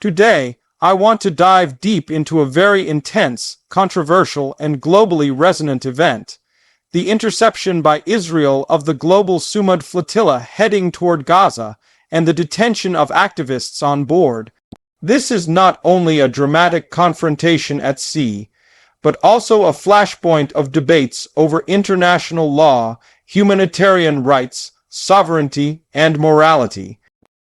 Today, I want to dive deep into a very intense, controversial, and globally resonant event: the interception by Israel of the Global Sumud Flotilla heading toward Gaza and the detention of activists on board. This is not only a dramatic confrontation at sea, but also a flashpoint of debates over international law, humanitarian rights, sovereignty, and morality.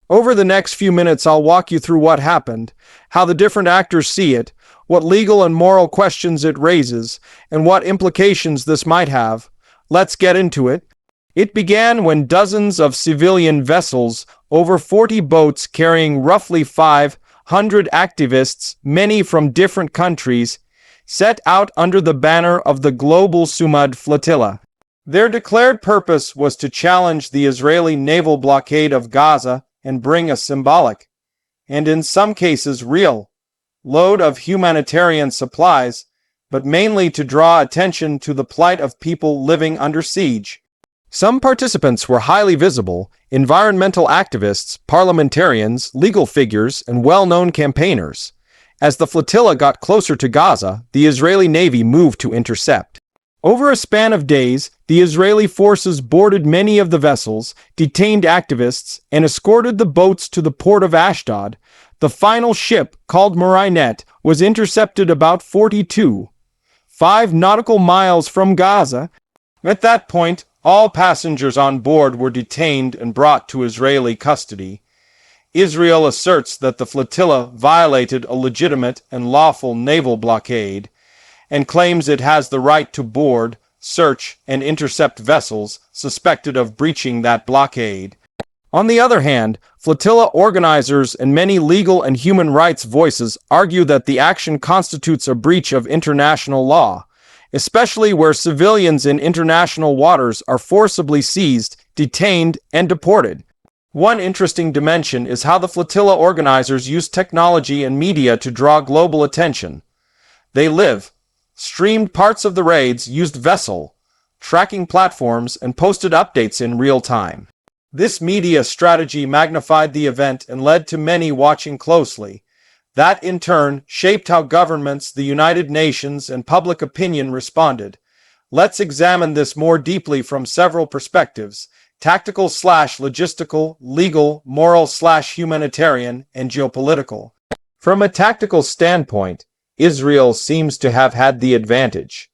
Over the next few minutes, I'll walk you through what happened, how the different actors see it, what legal and moral questions it raises, and what implications this might have. Let's get into it. It began when dozens of civilian vessels, over 40 boats carrying roughly 500 activists, many from different countries, set out under the banner of the Global Sumud Flotilla. Their declared purpose was to challenge the Israeli naval blockade of Gaza and bring a symbolic, and in some cases real, load of humanitarian supplies, but mainly to draw attention to the plight of people living under siege. Some participants were highly visible: environmental activists, parliamentarians, legal figures, and well-known campaigners. As the flotilla got closer to Gaza, the Israeli Navy moved to intercept. Over a span of days, the Israeli forces boarded many of the vessels, detained activists, and escorted the boats to the port of Ashdod. The final ship, called Maritime, was intercepted about 5 nautical miles from Gaza. At that point, all passengers on board were detained and brought to Israeli custody. Israel asserts that the flotilla violated a legitimate and lawful naval blockade, and claims it has the right to board, search, and intercept vessels suspected of breaching that blockade. On the other hand, flotilla organizers and many legal and human rights voices argue that the action constitutes a breach of international law, especially where civilians in international waters are forcibly seized, detained, and deported. One interesting dimension is how the flotilla organizers use technology and media to draw global attention. They streamed parts of the raids, used vessel tracking platforms, and posted updates in real time. This media strategy magnified the event and led to many watching closely. That in turn shaped how governments, the United Nations, and public opinion responded. Let's examine this more deeply from several perspectives: tactical/logistical, legal, moral/humanitarian, and geopolitical. From a tactical standpoint, Israel seems to have had the advantage.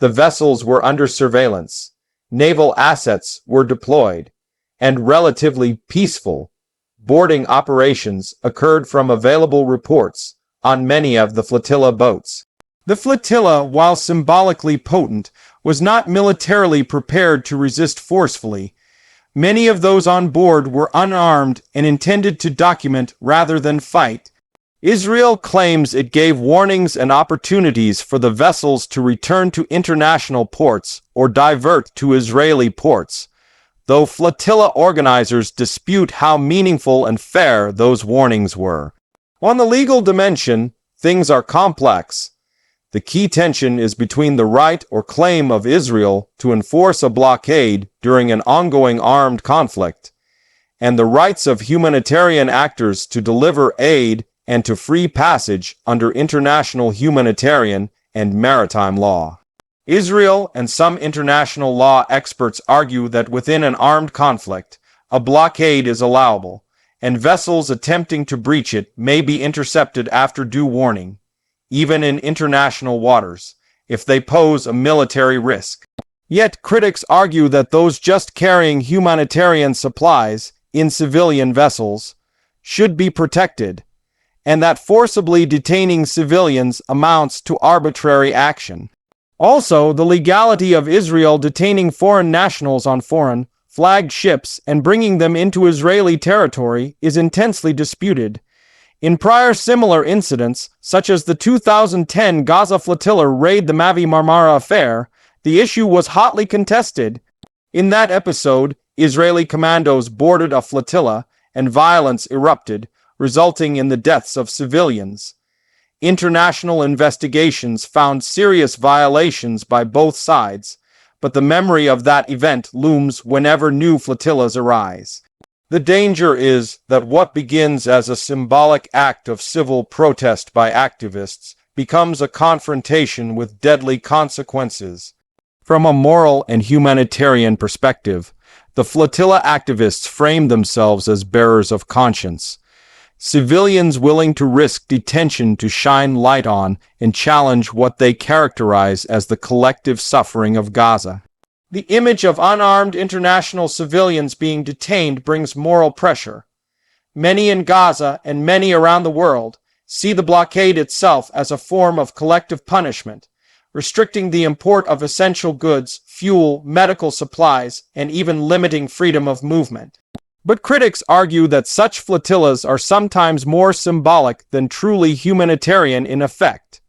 The vessels were under surveillance, naval assets were deployed, and relatively peaceful boarding operations occurred from available reports on many of the flotilla boats. The flotilla, while symbolically potent, was not militarily prepared to resist forcefully. Many of those on board were unarmed and intended to document rather than fight. Israel claims it gave warnings and opportunities for the vessels to return to international ports or divert to Israeli ports, though flotilla organizers dispute how meaningful and fair those warnings were. On the legal dimension, things are complex. The key tension is between the right or claim of Israel to enforce a blockade during an ongoing armed conflict, and the rights of humanitarian actors to deliver aid and to free passage under international humanitarian and maritime law. Israel and some international law experts argue that within an armed conflict, a blockade is allowable, and vessels attempting to breach it may be intercepted after due warning, even in international waters, if they pose a military risk. Yet critics argue that those just carrying humanitarian supplies in civilian vessels should be protected, and that forcibly detaining civilians amounts to arbitrary action. Also, the legality of Israel detaining foreign nationals on foreign, flagged ships and bringing them into Israeli territory is intensely disputed. In prior similar incidents, such as the 2010 Gaza flotilla raid the Mavi Marmara affair, the issue was hotly contested. In that episode, Israeli commandos boarded a flotilla and violence erupted, resulting in the deaths of civilians. International investigations found serious violations by both sides, but the memory of that event looms whenever new flotillas arise. The danger is that what begins as a symbolic act of civil protest by activists becomes a confrontation with deadly consequences. From a moral and humanitarian perspective, the flotilla activists frame themselves as bearers of conscience, civilians willing to risk detention to shine light on and challenge what they characterize as the collective suffering of Gaza. The image of unarmed international civilians being detained brings moral pressure. Many in Gaza and many around the world see the blockade itself as a form of collective punishment, restricting the import of essential goods, fuel, medical supplies, and even limiting freedom of movement. But critics argue that such flotillas are sometimes more symbolic than truly humanitarian in effect.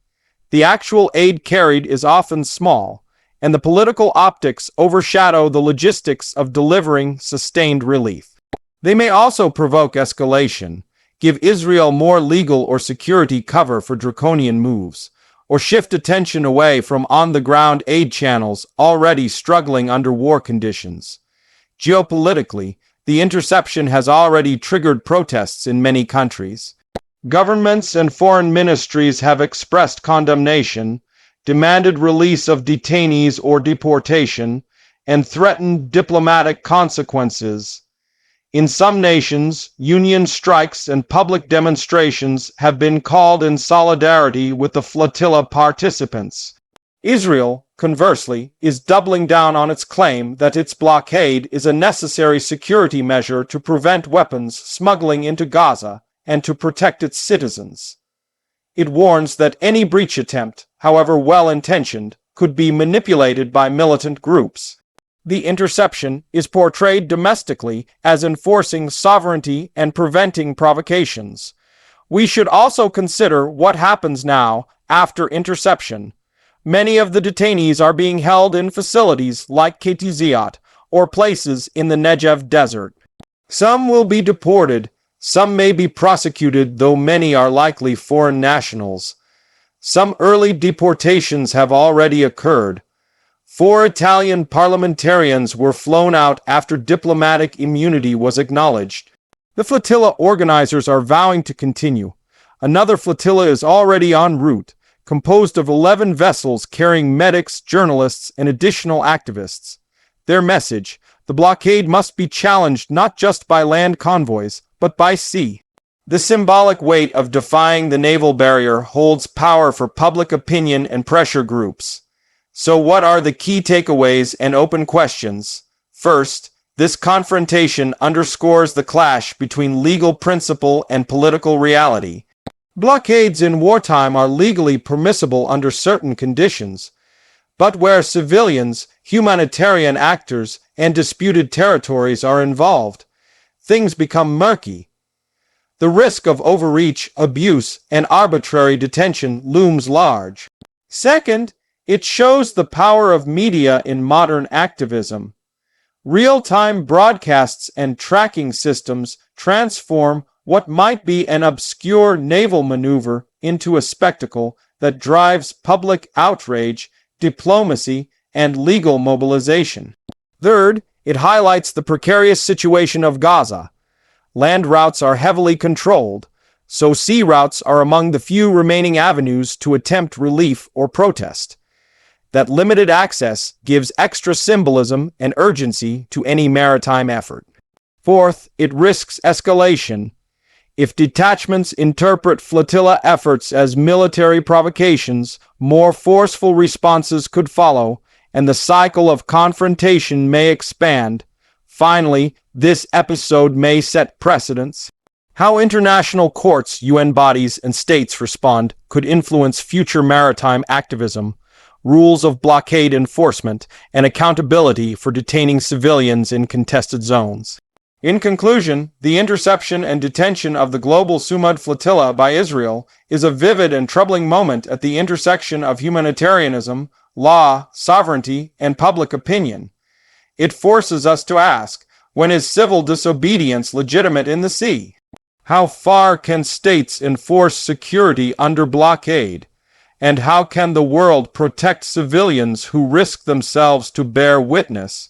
The actual aid carried is often small, and the political optics overshadow the logistics of delivering sustained relief. They may also provoke escalation, give Israel more legal or security cover for draconian moves, or shift attention away from on-the-ground aid channels already struggling under war conditions. Geopolitically, the interception has already triggered protests in many countries. Governments and foreign ministries have expressed condemnation, demanded release of detainees or deportation, and threatened diplomatic consequences. In some nations, union strikes and public demonstrations have been called in solidarity with the flotilla participants. Israel, conversely, is doubling down on its claim that its blockade is a necessary security measure to prevent weapons smuggling into Gaza and to protect its citizens. It warns that any breach attempt, however well-intentioned, could be manipulated by militant groups. The interception is portrayed domestically as enforcing sovereignty and preventing provocations. We should also consider what happens now after interception. Many of the detainees are being held in facilities like Kitiziat or places in the Negev desert. Some will be deported, some may be prosecuted, though many are likely foreign nationals. Some early deportations have already occurred. 4 Italian parliamentarians were flown out after diplomatic immunity was acknowledged. The flotilla organizers are vowing to continue. Another flotilla is already en route, composed of 11 vessels carrying medics, journalists, and additional activists. Their message: the blockade must be challenged not just by land convoys, but by sea. The symbolic weight of defying the naval barrier holds power for public opinion and pressure groups. So what are the key takeaways and open questions? First, this confrontation underscores the clash between legal principle and political reality. Blockades in wartime are legally permissible under certain conditions, but where civilians, humanitarian actors, and disputed territories are involved, things become murky. The risk of overreach, abuse, and arbitrary detention looms large. Second, it shows the power of media in modern activism. Real-time broadcasts and tracking systems transform what might be an obscure naval maneuver into a spectacle that drives public outrage, diplomacy, and legal mobilization. Third, it highlights the precarious situation of Gaza. Land routes are heavily controlled, so sea routes are among the few remaining avenues to attempt relief or protest. That limited access gives extra symbolism and urgency to any maritime effort. Fourth, it risks escalation. If detachments interpret flotilla efforts as military provocations, more forceful responses could follow, and the cycle of confrontation may expand. Finally, this episode may set precedents. How international courts, UN bodies, and states respond could influence future maritime activism, rules of blockade enforcement, and accountability for detaining civilians in contested zones. In conclusion, the interception and detention of the Global Sumud Flotilla by Israel is a vivid and troubling moment at the intersection of humanitarianism, law, sovereignty, and public opinion. It forces us to ask, when is civil disobedience legitimate in the sea? How far can states enforce security under blockade? And how can the world protect civilians who risk themselves to bear witness